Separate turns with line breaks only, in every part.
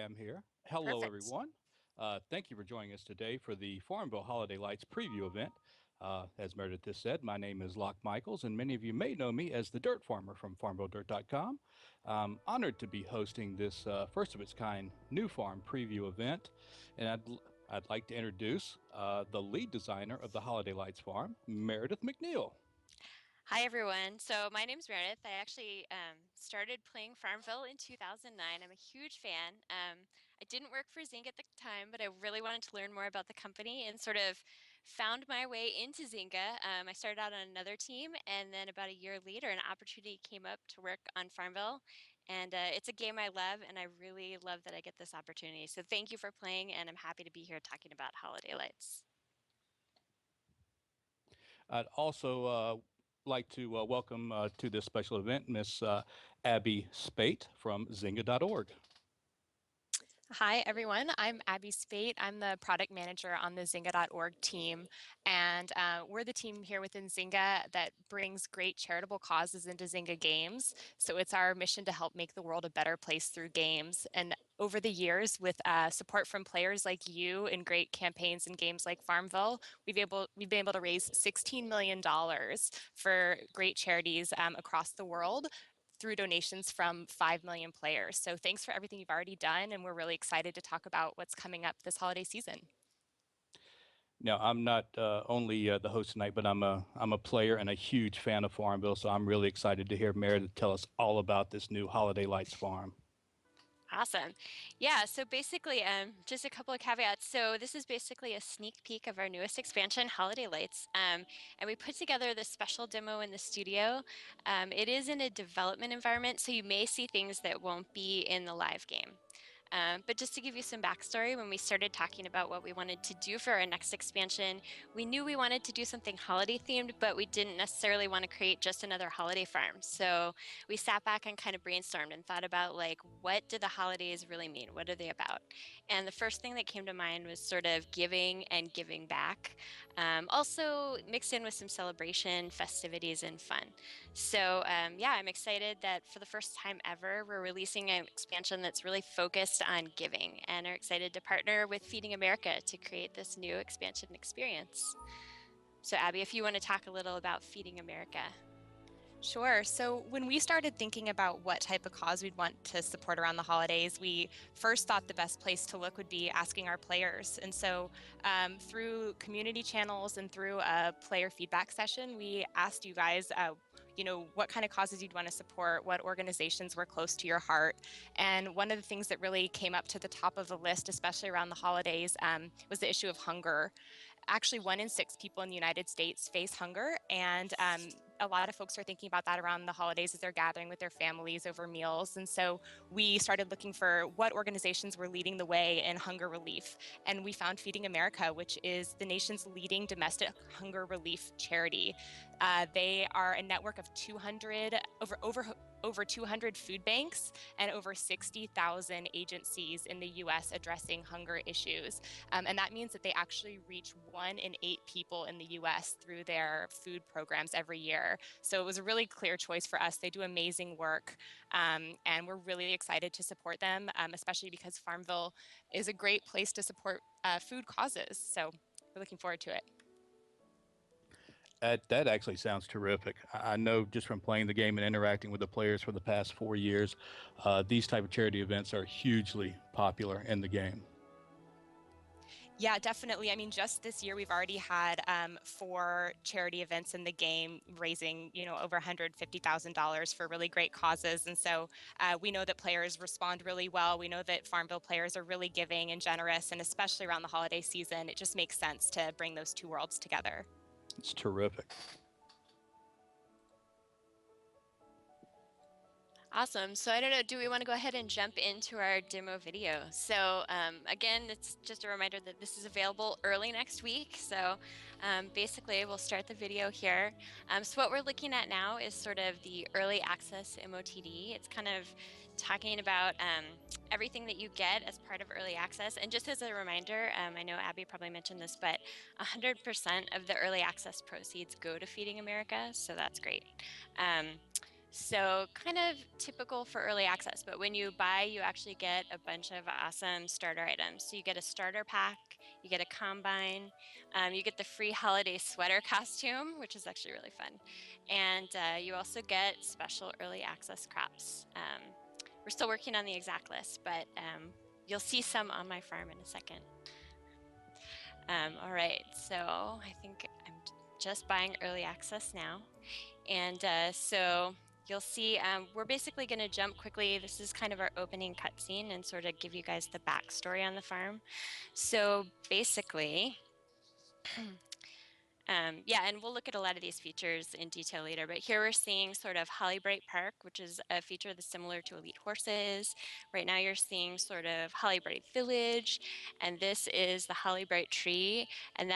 am here. Hello,
Perfect.
everyone. Thank you for joining us today for the FarmVille Holiday Lights preview event. As Meredith has said, my name is Locke Michaels, and many of you may know me as the Dirt Farmer from FarmVilleDirt.com. I'm honored to be hosting this first of its kind new farm preview event, and I'd like to introduce the lead designer of the Holiday Lights farm, Meredith McNeil.
Hi, everyone. So my name's Meredith. I actually started playing FarmVille in 2009. I'm a huge fan. I didn't work for Zynga at the time, but I really wanted to learn more about the company and sort of found my way into Zynga. I started out on another team, and then about a year later, an opportunity came up to work on FarmVille. And it's a game I love, and I really love that I get this opportunity. So thank you for playing, and I'm happy to be here talking about Holiday Lights.
I'd also like to welcome to this special event Miss Abby Spate from Zynga.org.
Hi, everyone. I'm Abby Spate. I'm the product manager on the Zynga.org team. And we're the team here within Zynga that brings great charitable causes into Zynga games. So it's our mission to help make the world a better place through games. And over the years, with support from players like you in great campaigns and games like FarmVille, we've been able to raise $16 million for great charities across the world through donations from 5 million players. So thanks for everything you've already done, and we're really excited to talk about what's coming up this holiday season.
Now, I'm not only the host tonight, but I'm a player and a huge fan of Farmville, so I'm really excited to hear Meredith tell us all about this new Holiday Lights farm.
Awesome. Yeah, so basically, just a couple of caveats. So this is basically a sneak peek of our newest expansion, Holiday Lights. And we put together this special demo in the studio. It is in a development environment, so you may see things that won't be in the live game. But just to give you some backstory, when we started talking about what we wanted to do for our next expansion, we knew we wanted to do something holiday themed, but we didn't necessarily want to create just another holiday farm. So we sat back and kind of brainstormed and thought about like, what do the holidays really mean? What are they about? And the first thing that came to mind was sort of giving and giving back, also mixed in with some celebration, festivities, and fun. So yeah, I'm excited that for the first time ever, we're releasing an expansion that's really focused on giving and are excited to partner with Feeding America to create this new expansion experience. So Abby, if you want to talk a little about Feeding America.
Sure. So when we started thinking about what type of cause we'd want to support around the holidays, we first thought the best place to look would be asking our players. And so through community channels and through a player feedback session, we asked you guys, what kind of causes you'd want to support, what organizations were close to your heart. And one of the things that really came up to the top of the list, especially around the holidays, was the issue of hunger. Actually, 1 in 6 people in the United States face hunger, and a lot of folks are thinking about that around the holidays as they're gathering with their families over meals. And so we started looking for what organizations were leading the way in hunger relief. And we found Feeding America, which is the nation's leading domestic hunger relief charity. They are a network of 200, over 200 food banks and over 60,000 agencies in the US addressing hunger issues. And that means that they actually reach 1 in 8 people in the US through their food programs every year. So it was a really clear choice for us. They do amazing work, and we're really excited to support them, especially because FarmVille is a great place to support food causes. So we're looking forward to it.
That actually sounds terrific. I know just from playing the game and interacting with the players for the past 4 years, these type of charity events are hugely popular in the game.
Yeah, definitely. I mean, just this year, we've already had 4 charity events in the game raising, over $150,000 for really great causes. And so we know that players respond really well. We know that FarmVille players are really giving and generous, and especially around the holiday season, it just makes sense to bring those two worlds together.
It's terrific.
Awesome. So I don't know, do we want to go ahead and jump into our demo video? So again, it's just a reminder that this is available early next week. So basically, we'll start the video here. So what we're looking at now is sort of the early access MOTD. It's kind of talking about everything that you get as part of early access. And just as a reminder, I know Abby probably mentioned this, but 100% of the early access proceeds go to Feeding America. So that's great. So kind of typical for early access, but when you buy, you actually get a bunch of awesome starter items. So you get a starter pack, you get a combine, you get the free holiday sweater costume, which is actually really fun. And you also get special early access crops. We're still working on the exact list, but you'll see some on my farm in a second. All right, so I think I'm just buying early access now. And so you'll see we're basically going to jump quickly. This is kind of our opening cutscene and sort of give you guys the backstory on the farm. So basically, yeah, and we'll look at a lot of these features in detail later, but here we're seeing sort of Hollybright Park, which is a feature that's similar to Elite Horses. Right now you're seeing sort of Hollybright Village, and this is the Hollybright Tree, and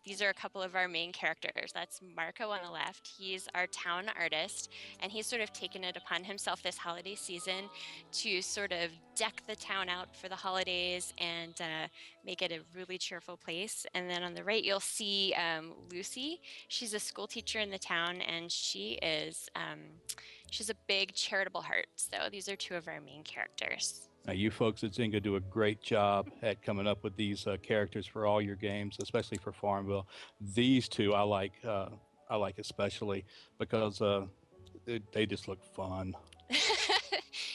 these are a couple of our main characters. That's Marco on the left. He's our town artist, and he's sort of taken it upon himself this holiday season to sort of deck the town out for the holidays and make it a really cheerful place. And then on the right, you'll see Lucy. She's a school teacher in the town, and she's a big charitable heart. So these are two of our main characters.
Now, you folks at Zynga do a great job at coming up with these characters for all your games, especially for Farmville. These two I like especially because they just look fun.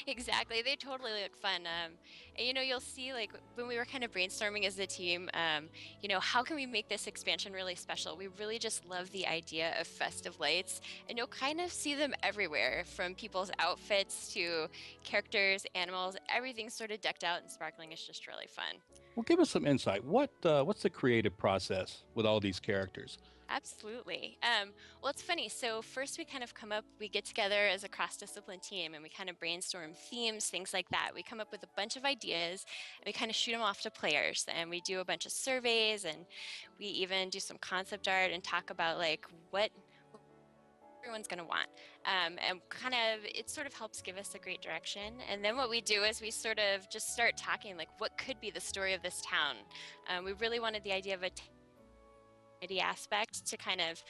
Exactly. They totally look fun. And you'll see like when we were kind of brainstorming as a team, how can we make this expansion really special? We really just love the idea of festive lights, and you'll kind of see them everywhere, from people's outfits to characters, animals, everything's sort of decked out and sparkling. It's just really fun.
Well, give us some insight. What's the creative process with all these characters?
Absolutely. Well, it's funny. So first we get together as a cross-discipline team and we kind of brainstorm themes, things like that. We come up with a bunch of ideas and we kind of shoot them off to players, and we do a bunch of surveys, and we even do some concept art and talk about like what everyone's going to want. And kind of, it sort of helps give us a great direction. And then what we do is we sort of just start talking like what could be the story of this town. We really wanted the idea of a aspect to kind of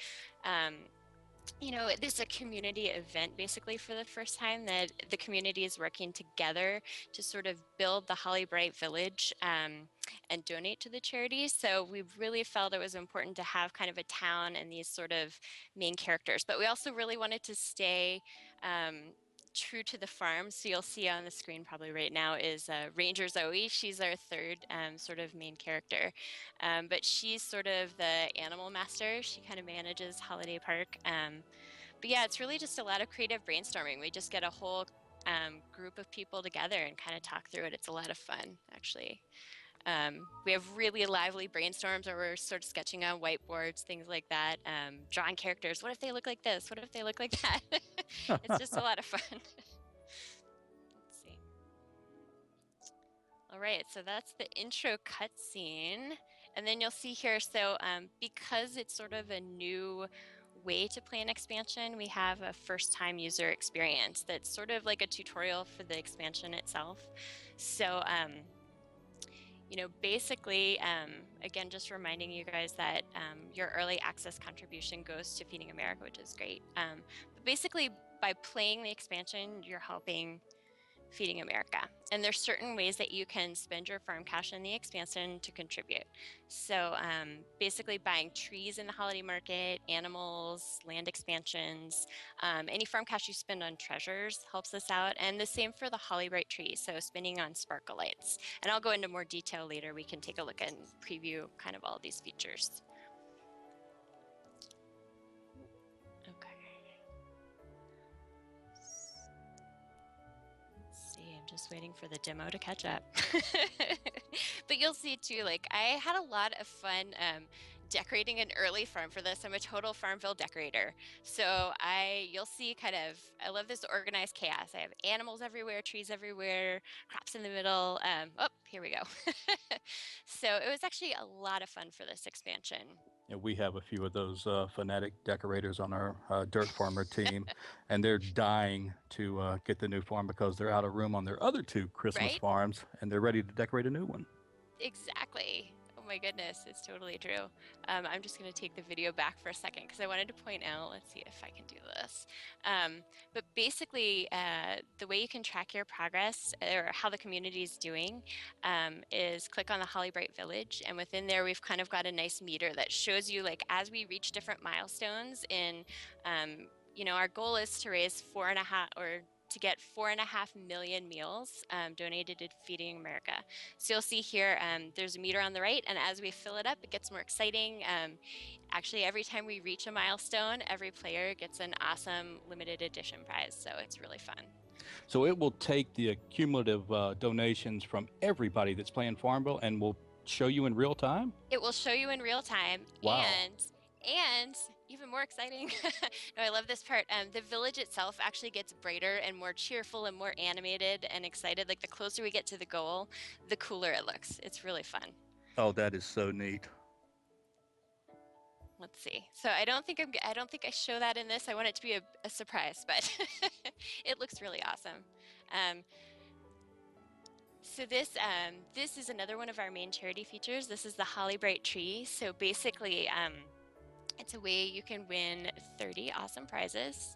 this is a community event basically for the first time, that the community is working together to sort of build the Hollybright Village and donate to the charity. So we really felt it was important to have kind of a town and these sort of main characters, but we also really wanted to stay true to the farm. So you'll see on the screen probably right now is Ranger Zoe. She's our third sort of main character, but she's sort of the animal master. She kind of manages Holiday Park. But yeah, it's really just a lot of creative brainstorming. We just get a whole group of people together and kind of talk through it. It's a lot of fun, actually. We have really lively brainstorms where we're sort of sketching on whiteboards, things like that, drawing characters. What if they look like this? What if they look like that? It's just a lot of fun. Let's see. All right, so that's the intro cutscene. And then you'll see here, so because it's sort of a new way to play an expansion, we have a first-time user experience that's sort of like a tutorial for the expansion itself. So basically, again, just reminding you guys that your early access contribution goes to Feeding America, which is great. But basically, by playing the expansion, you're helping Feeding America. And there's certain ways that you can spend your farm cash in the expansion to contribute. So basically buying trees in the holiday market, animals, land expansions, any farm cash you spend on treasures helps us out. And the same for the Hollybright tree, so spending on sparkle lights. And I'll go into more detail later. We can take a look and preview kind of all these features. Just waiting for the demo to catch up. But you'll see too, like I had a lot of fun decorating an early farm for this. I'm a total FarmVille decorator. So you'll see I love this organized chaos. I have animals everywhere, trees everywhere, crops in the middle. Here we go. So it was actually a lot of fun for this expansion.
Yeah, we have a few of those fanatic decorators on our dirt farmer team, and they're dying to get the new farm because they're out of room on their other two Christmas
Right?
farms, and they're ready to decorate a new one.
Exactly. Oh my my goodness, it's totally true. I'm just going to take the video back for a second because I wanted to point out, let's see if I can do this. But basically, the way you can track your progress or how the community is doing is click on the Holly Bright Village. And within there, we've kind of got a nice meter that shows you, like, as we reach different milestones in, our goal is to raise 4.5 or to get 4.5 million meals donated to Feeding America. So you'll see here, there's a meter on the right, and as we fill it up, it gets more exciting. Actually, every time we reach a milestone, every player gets an awesome limited edition prize, so it's really fun.
So it will take the cumulative donations from everybody that's playing FarmVille and will show you in real time?
It will show you in real time.
Wow.
And even more exciting, no, I love this part. The village itself actually gets brighter and more cheerful and more animated and excited. Like the closer we get to the goal, the cooler it looks. It's really fun.
Oh, that is so neat.
Let's see. So I don't think I show that in this. I want it to be a surprise, but it looks really awesome. So this is another one of our main charity features. This is the Holly Bright Tree. So basically, it's a way you can win 30 awesome prizes.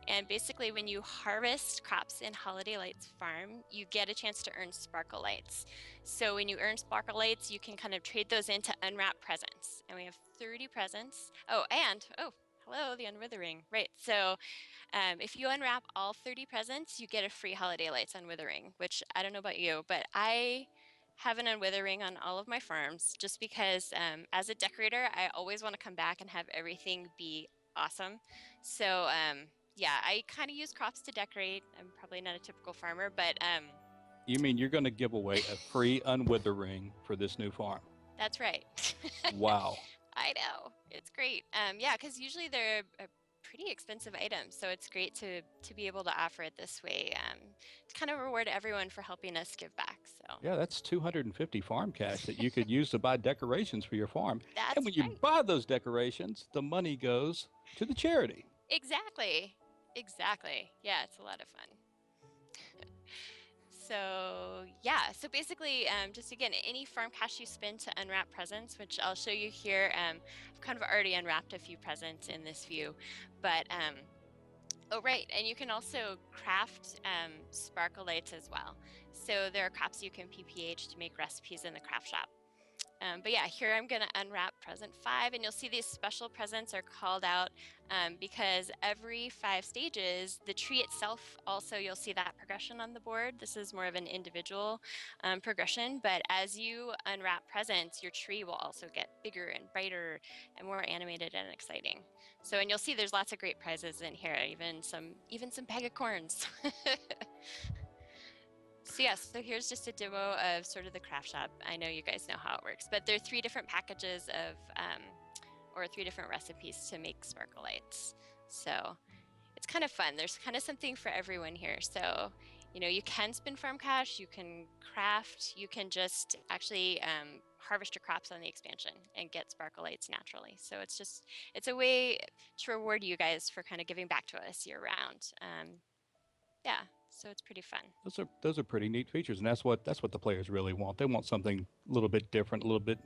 And basically, when you harvest crops in Holiday Lights Farm, you get a chance to earn Sparkle Lights. So when you earn Sparkle Lights, you can kind of trade those into unwrapped presents. And we have 30 presents. Oh, hello, the Unwithering. Right. So if you unwrap all 30 presents, you get a free Holiday Lights Unwithering, which I don't know about you, but I have an Unwithering on all of my farms just because as a decorator, I always want to come back and have everything be awesome. So yeah, I kind of use crops to decorate. I'm probably not a typical farmer, but
You mean you're going to give away a free Unwithering for this new farm?
That's right.
Wow.
I know. It's great. Yeah, because usually they're a pretty expensive items, so it's great to be able to offer it this way to kind of reward everyone for helping us give back. So
Yeah, that's 250 farm cash that you could use to buy decorations for your farm.
That's
and when you
right.
buy those decorations, the money goes to the charity.
Exactly. Yeah, it's a lot of fun. So yeah, so basically, just again, any farm cash you spend to unwrap presents, which I'll show you here. I've kind of already unwrapped a few presents in this view, but oh right, and you can also craft sparkle lights as well. So there are crops you can PPH to make recipes in the craft shop. But yeah, here I'm going to unwrap present 5, and you'll see these special presents are called out because every 5 stages, the tree itself also, you'll see that progression on the board. This is more of an individual progression, but as you unwrap presents, your tree will also get bigger and brighter and more animated and exciting. So, and you'll see there's lots of great prizes in here, even some pegacorns. So yes, so here's just a demo of sort of the craft shop. I know you guys know how it works, but there are 3 different packages of, or 3 different recipes to make sparkle lights. So it's kind of fun. There's kind of something for everyone here. So, you can spend farm cash, you can craft, you can just actually harvest your crops on the expansion and get sparkle lights naturally. So it's a way to reward you guys for kind of giving back to us year round. Yeah. So it's pretty fun.
Those are pretty neat features, and that's what the players really want. They want something a little bit different, a little bit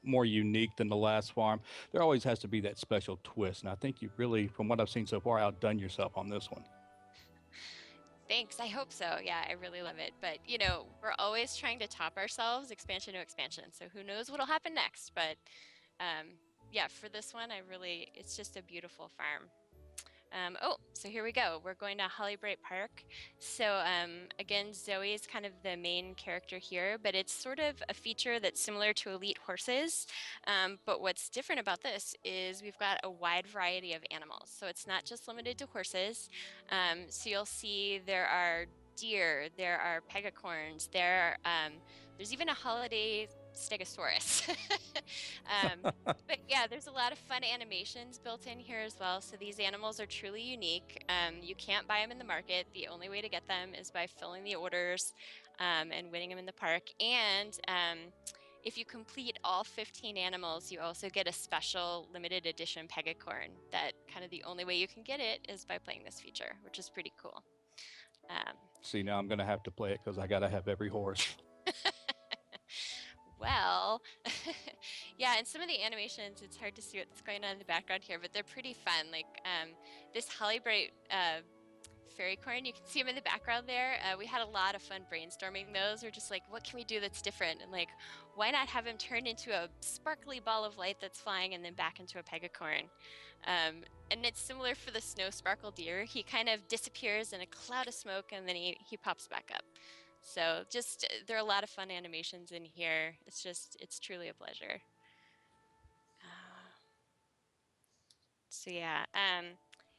more unique than the last farm. There always has to be that special twist, and I think you've really, from what I've seen so far, outdone yourself on this one.
Thanks. I hope so. Yeah, I really love it. But we're always trying to top ourselves, expansion to expansion. So who knows what'll happen next? But yeah, for this one, it's just a beautiful farm. So here we go. We're going to Holly Bright Park. So again, Zoe is kind of the main character here, but it's sort of a feature that's similar to Elite Horses. But what's different about this is we've got a wide variety of animals. So it's not just limited to horses. So you'll see there are deer, there are pegacorns, there's even a holiday Stegosaurus. But yeah, there's a lot of fun animations built in here as well. So these animals are truly unique. You can't buy them in the market. The only way to get them is by filling the orders and winning them in the park. And if you complete all 15 animals, you also get a special limited edition pegacorn that kind of the only way you can get it is by playing this feature, which is pretty cool.
See, now I'm going to have to play it because I got to have every horse.
Well, yeah, and some of the animations, it's hard to see what's going on in the background here, but they're pretty fun. Like this Holly Bright fairy corn, you can see them in the background there. We had a lot of fun brainstorming those. We're just like, what can we do that's different? And like, why not have him turn into a sparkly ball of light that's flying and then back into a pegacorn? And it's similar for the snow sparkle deer. He kind of disappears in a cloud of smoke and then he pops back up. So just there are a lot of fun animations in here. It's truly a pleasure. So yeah,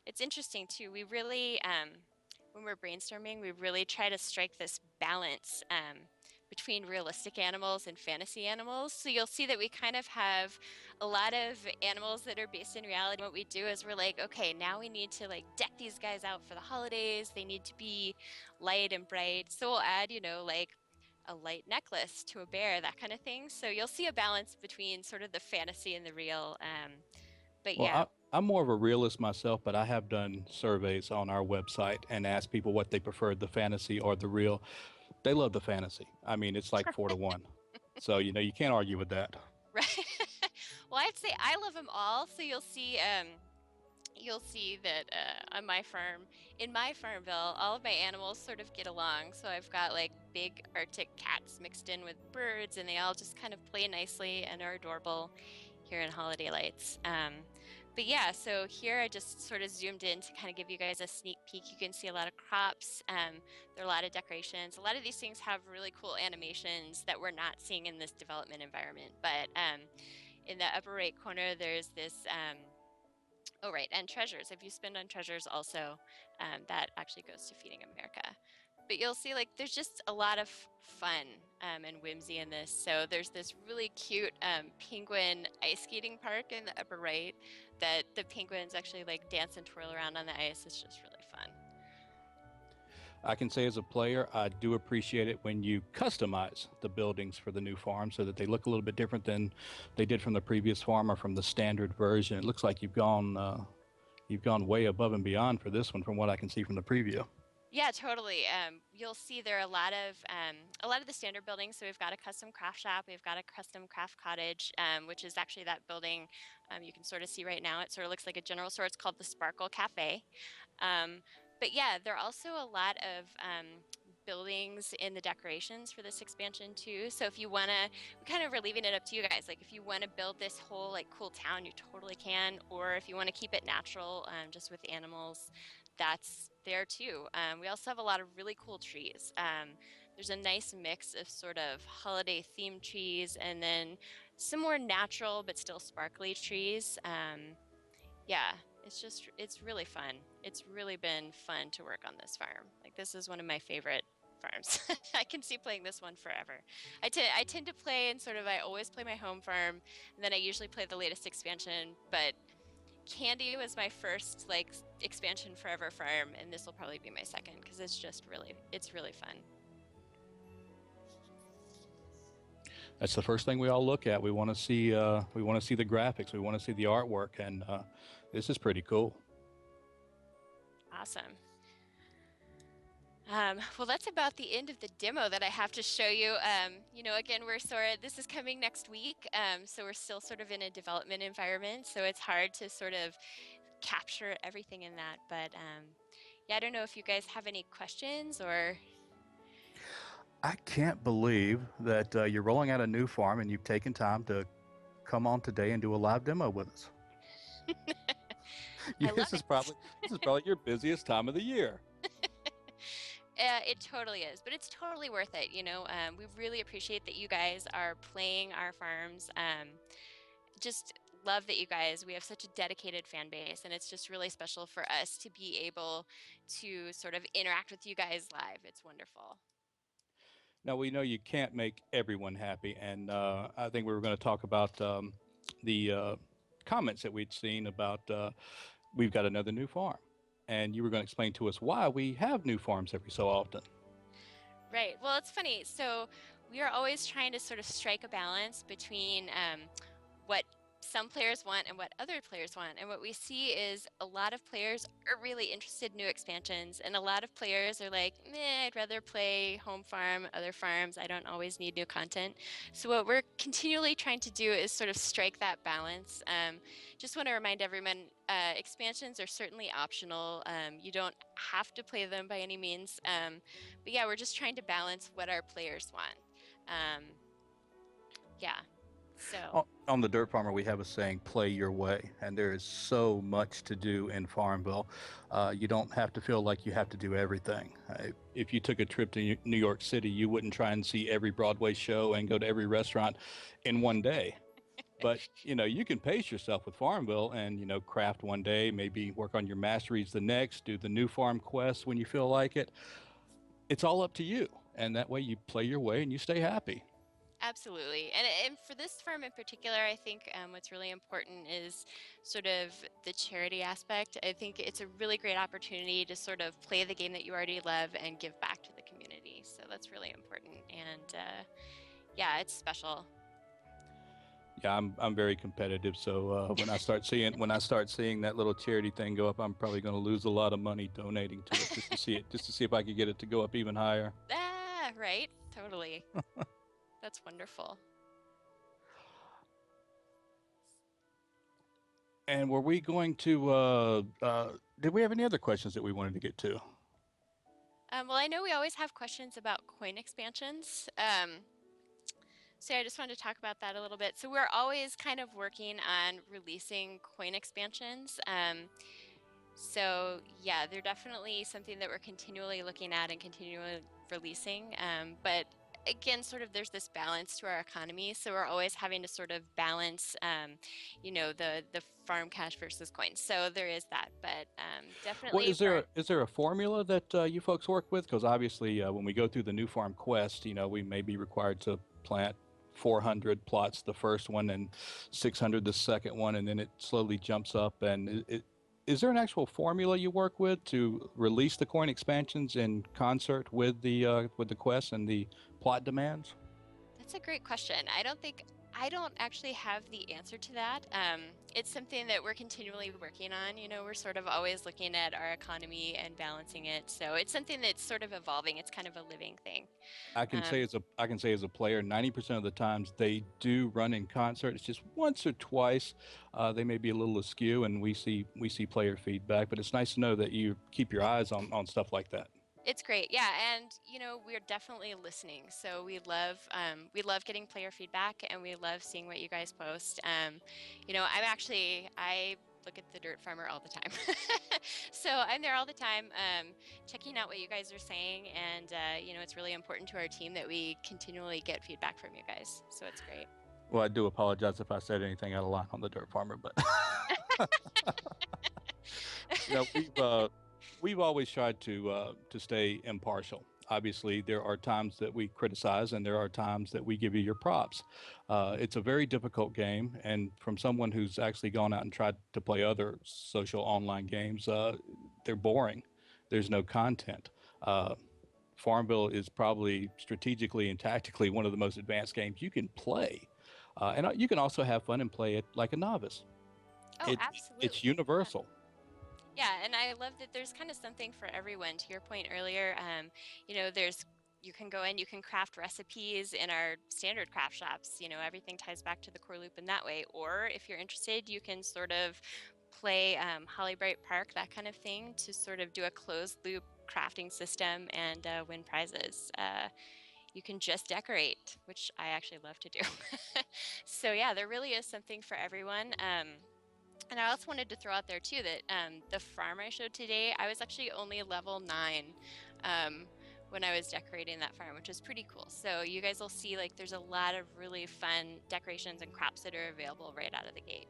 it's interesting too. We really, when we're brainstorming, we really try to strike this balance between realistic animals and fantasy animals. So you'll see that we kind of have a lot of animals that are based in reality. What we do is we're like, okay, now we need to like deck these guys out for the holidays. They need to be light and bright. So we'll add, like a light necklace to a bear, that kind of thing. So you'll see a balance between sort of the fantasy and the real. But
Well,
yeah.
I'm more of a realist myself, but I have done surveys on our website and asked people what they preferred, the fantasy or the real. They love the fantasy. I mean, it's like 4 to 1. So, you can't argue with that.
Right. Well, I'd say I love them all. So you'll see that on my farm, in my FarmVille, all of my animals sort of get along. So I've got like big Arctic cats mixed in with birds, and they all just kind of play nicely and are adorable here in Holiday Lights. But yeah, so here I just sort of zoomed in to kind of give you guys a sneak peek. You can see a lot of crops. There are a lot of decorations. A lot of these things have really cool animations that we're not seeing in this development environment. But in the upper right corner, there's this. Oh, right, and treasures. If you spend on treasures also, that actually goes to Feeding America. But you'll see like there's just a lot of fun and whimsy in this. So there's this really cute penguin ice skating park in the upper right that the penguins actually like dance and twirl around on the ice. It's just really fun.
I can say as a player, I do appreciate it when you customize the buildings for the new farm so that they look a little bit different than they did from the previous farm or from the standard version. It looks like you've gone way above and beyond for this one, from what I can see from the preview.
Yeah, totally. You'll see there are a lot of the standard buildings. So we've got a custom craft shop, we've got a custom craft cottage, which is actually that building you can sort of see right now. It sort of looks like a general store. It's called the Sparkle Cafe. Um, but yeah, there are also a lot of buildings in the decorations for this expansion too. So if you want to, we kind of are leaving it up to you guys. Like if you want to build this whole like cool town, you totally can. Or if you want to keep it natural, just with animals, that's there too. We also have a lot of really cool trees. There's a nice mix of sort of holiday themed trees and then some more natural but still sparkly trees. Yeah, it's really fun. It's really been fun to work on this farm. Like this is one of my favorite farms. I can see playing this one forever. I tend to play and sort of I always play my home farm, and then I usually play the latest expansion. But Candy was my first like expansion forever farm, and this will probably be my second because it's really fun.
That's the first thing we all look at. We want to see the graphics, we want to see the artwork, and this is pretty cool.
Awesome. Well, that's about the end of the demo that I have to show you. Again, this is coming next week, so we're still sort of in a development environment, so it's hard to sort of capture everything in that. But yeah, I don't know if you guys have any questions or.
I can't believe that you're rolling out a new farm and you've taken time to come on today and do a live demo with us.
I love
this is probably your busiest time of the year.
It totally is, but it's totally worth it. We really appreciate that you guys are playing our farms. Just love that we have such a dedicated fan base, and it's just really special for us to be able to sort of interact with you guys live. It's wonderful.
Now, we know you can't make everyone happy, and I think we were going to talk about the comments that we'd seen about we've got another new farm. And you were going to explain to us why we have new farms every so often.
Right. Well, it's funny. So we are always trying to sort of strike a balance between what some players want and what other players want. And what we see is a lot of players are really interested in new expansions, and a lot of players are like, meh, I'd rather play home farm, other farms. I don't always need new content. So what we're continually trying to do is sort of strike that balance. Just want to remind everyone, expansions are certainly optional. You don't have to play them by any means. But yeah, we're just trying to balance what our players want. Um, yeah. So
On the Dirt Farmer, we have a saying, play your way. And there is so much to do in Farmville. You don't have to feel like you have to do everything. If you took a trip to New York City, you wouldn't try and see every Broadway show and go to every restaurant in one day. But, you can pace yourself with Farmville and, craft one day, maybe work on your masteries the next, do the new farm quests when you feel like it. It's all up to you. And that way you play your way and you stay happy.
absolutely. And for this farm in particular, I think what's really important is sort of the charity aspect. I think it's a really great opportunity to sort of play the game that you already love and give back to the community. So that's really important. And yeah, it's special.
Yeah, I'm very competitive. So when I start seeing that little charity thing go up, I'm probably going to lose a lot of money donating to it just to see if I could get it to go up even higher.
Ah, right? Totally. That's wonderful.
And were we going to? Did we have any other questions that we wanted to get to?
Well, I know we always have questions about coin expansions. So yeah, I just wanted to talk about that a little bit. So we're always kind of working on releasing coin expansions. So yeah, they're definitely something that we're continually looking at and continually releasing. But again, sort of there's this balance to our economy. So we're always having to sort of balance, the farm cash versus coins. So there is that, but
Well,
definitely we're
is there a formula that you folks work with? Because obviously, when we go through the new farm quest, we may be required to plant 400 plots the first one and 600 the second one, and then it slowly jumps up. And is there an actual formula you work with to release the coin expansions in concert with the quest and the plot demands?
That's a great question. I don't actually have the answer to that. It's something that we're continually working on. We're sort of always looking at our economy and balancing it. So it's something that's sort of evolving. It's kind of a living thing. Um,
I can say as a player, 90% of the times they do run in concert. It's just once or twice they may be a little askew, and we see player feedback. But it's nice to know that you keep your eyes on stuff like that.
it's great, yeah, and we're definitely listening. So we love getting player feedback, and we love seeing what you guys post. I look at the Dirt Farmer all the time, so I'm there all the time, checking out what you guys are saying, and it's really important to our team that we continually get feedback from you guys. So it's great.
Well, I do apologize if I said anything out of line on the Dirt Farmer, but you know, we've always tried to stay impartial. Obviously, there are times that we criticize, and there are times that we give you your props. It's a very difficult game, and from someone who's actually gone out and tried to play other social online games, they're boring. There's no content. Farmville is probably strategically and tactically one of the most advanced games you can play, and you can also have fun and play it like a novice.
Oh,
It it's
absolutely. Yeah.
universal.
Yeah, and I love that there's kind of something for everyone. To your point earlier, there's you can go in, you can craft recipes in our standard craft shops. Everything ties back to the core loop in that way. Or if you're interested, you can sort of play Holly Bright Park, that kind of thing, to sort of do a closed loop crafting system and win prizes. You can just decorate, which I actually love to do. So yeah, there really is something for everyone. And I also wanted to throw out there too that the farm I showed today, I was actually only level 9 um, when I was decorating that farm, which is pretty cool. So you guys will see like there's a lot of really fun decorations and crops that are available right out of the gate.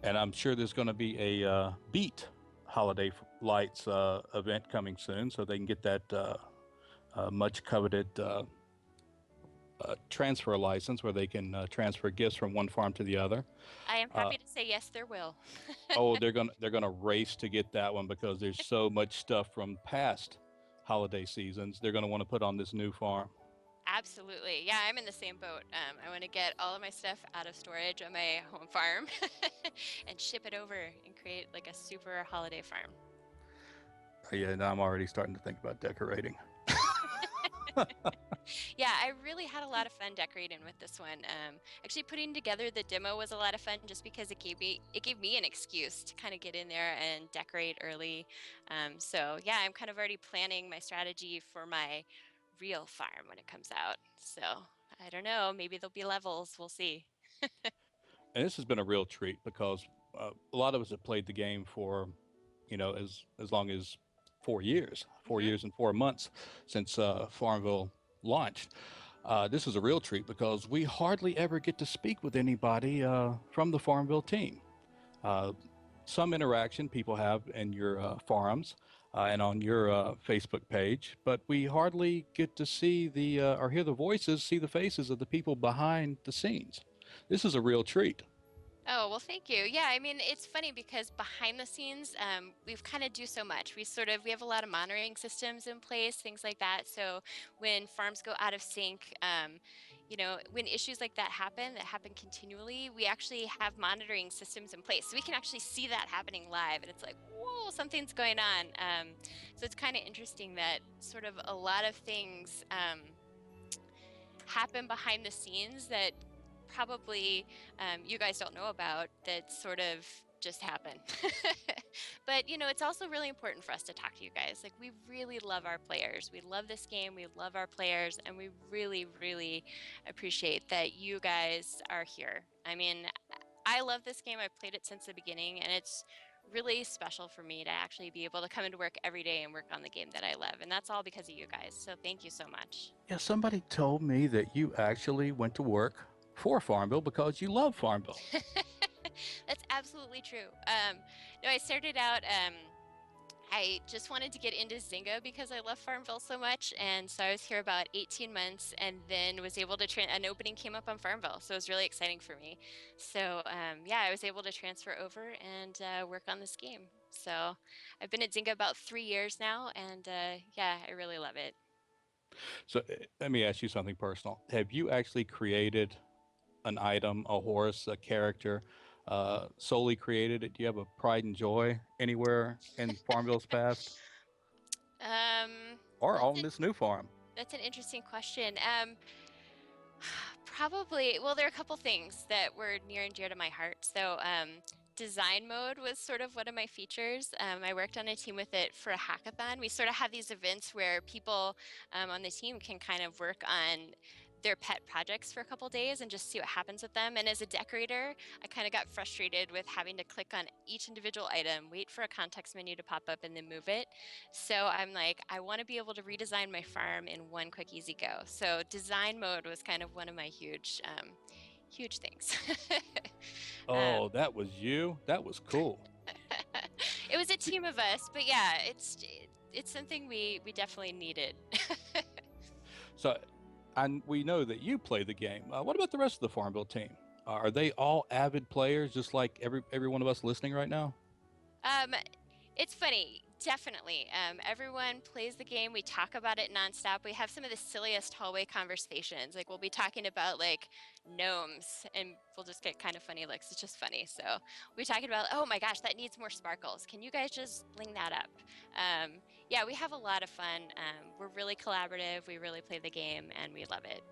And I'm sure there's going to be a Beat Holiday Lights event coming soon, so they can get that much coveted transfer license where they can transfer gifts from one farm to the other.
I am
Uh,
happy to say yes, there will.
oh, they're gonna race to get that one because there's so much stuff from past holiday seasons they're going to want to put on this new farm.
Absolutely. Yeah, I'm in the same boat. I want to get all of my stuff out of storage on my home farm and ship it over and create like a super holiday farm.
Yeah, now I'm already starting to think about decorating.
Yeah, I really had a lot of fun decorating with this one. Actually, putting together the demo was a lot of fun just because it gave me an excuse to kind of get in there and decorate early. So yeah, I'm kind of already planning my strategy for my real farm when it comes out. So I don't know, maybe there'll be levels. We'll see.
And this has been a real treat because a lot of us have played the game for, as long as 4 years, four
Hmm.
years and 4 months since Farmville launched. This is a real treat because we hardly ever get to speak with anybody from the Farmville team. Uh, some interaction people have in your forums and on your Facebook page, but we hardly get to see or hear the voices, see the faces of the people behind the scenes. This is a real treat.
Oh, well, thank you. Yeah, I mean, it's funny because behind the scenes, we've kind of do so much. We have a lot of monitoring systems in place, things like that. So when farms go out of sync, when issues like that happen continually, we actually have monitoring systems in place. So we can actually see that happening live. And it's like, whoa, something's going on. So it's kind of interesting that sort of a lot of things happen behind the scenes that probably you guys don't know about that sort of just happen. But it's also really important for us to talk to you guys. Like, we really love our players. We love this game. We love our players, and we really, really appreciate that you guys are here. I mean, I love this game. I've played it since the beginning, and it's really special for me to actually be able to come into work every day and work on the game that I love. And that's all because of you guys. So thank you so much.
Yeah, somebody told me that you actually went to work for Farmville because you love Farmville.
That's absolutely true. No, I started out. I just wanted to get into Zynga because I love Farmville so much, and so I was here about 18 months, and then was able to an opening came up on Farmville, so it was really exciting for me. So yeah, I was able to transfer over and work on this game. So I've been at Zynga about 3 years now, and yeah, I really love it.
So let me ask you something personal. Have you actually created an item, a horse, a character, solely created it? Do you have a pride and joy anywhere in Farmville's past or
That's
on this new farm?
that's an interesting question. Probably, well, there are a couple things that were near and dear to my heart. So, design mode was sort of one of my features. I worked on a team with it for a hackathon. We sort of have these events where people on the team can kind of work on their pet projects for a couple days and just see what happens with them. And as a decorator, I kind of got frustrated with having to click on each individual item, wait for a context menu to pop up, and then move it. So I'm like, I want to be able to redesign my farm in one quick, easy go. So design mode was kind of one of my huge things. um,
Oh, that was you? That was cool.
it was a
See,
team of us, but yeah, it's something we definitely needed.
so and we know that you play the game. What about the rest of the Farmville team? Are they all avid players, just like every one of us listening right now?
Um, it's funny, definitely. Everyone plays the game. We talk about it nonstop. We have some of the silliest hallway conversations. Like, we'll be talking about like gnomes, and we'll just get kind of funny looks. It's just funny. So we're talking about, oh my gosh, that needs more sparkles. Can you guys just bling that up? Um, yeah, we have a lot of fun. We're really collaborative. We really play the game, and we love it.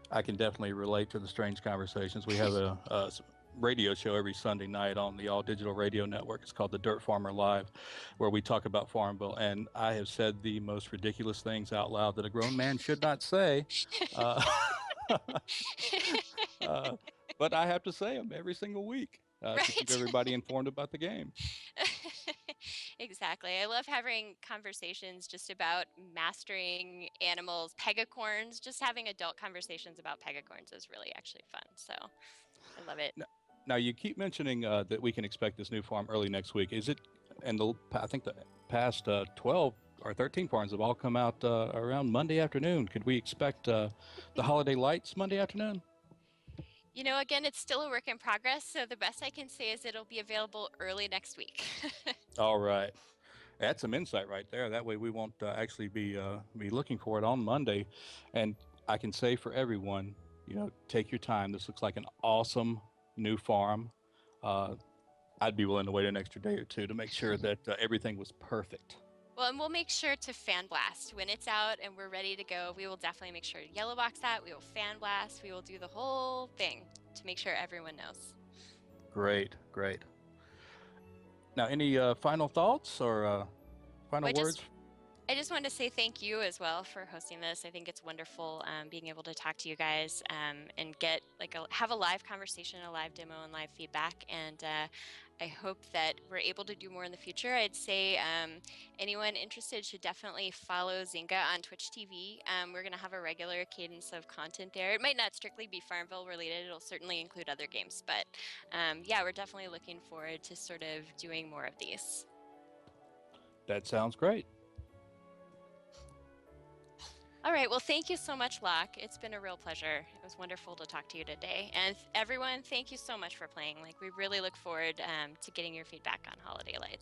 I can definitely relate to the strange conversations. We have a radio show every Sunday night on the All Digital Radio Network. It's called The Dirt Farmer Live, where we talk about Farmville. And I have said the most ridiculous things out loud that a grown man should not say. Uh, uh, but I have to say them every single week to keep
Right.
everybody informed about the game.
Exactly. I love having conversations just about mastering animals, pegacorns, just having adult conversations about pegacorns is really actually fun. So I love it.
N- Now, you keep mentioning that we can expect this new farm early next week. Is it, and I think the past 12 or 13 farms have all come out around Monday afternoon. Could we expect the holiday lights Monday afternoon?
Again, it's still a work in progress. So the best I can say is it'll be available early next week.
All right. That's some insight right there. That way we won't actually be looking for it on Monday. And I can say for everyone, take your time. This looks like an awesome new farm. Uh, I'd be willing to wait an extra day or two to make sure that everything was perfect.
Well, and we'll make sure to fan blast when it's out and we're ready to go. We will definitely make sure to yellow box that. We will fan blast. We will do the whole thing to make sure everyone knows.
Great, great. Now, any final thoughts or
Well,
final words?
I just wanted to say thank you as well for hosting this. I think it's wonderful being able to talk to you guys and get have a live conversation, a live demo, and live feedback. And I hope that we're able to do more in the future. I'd say anyone interested should definitely follow Zynga on Twitch TV. We're going to have a regular cadence of content there. It might not strictly be FarmVille related. It'll certainly include other games, but yeah, we're definitely looking forward to sort of doing more of these.
That sounds great.
All right. Well, thank you so much, Locke. It's been a real pleasure. It was wonderful to talk to you today. And everyone, thank you so much for playing. We really look forward to getting your feedback on Holiday Lights.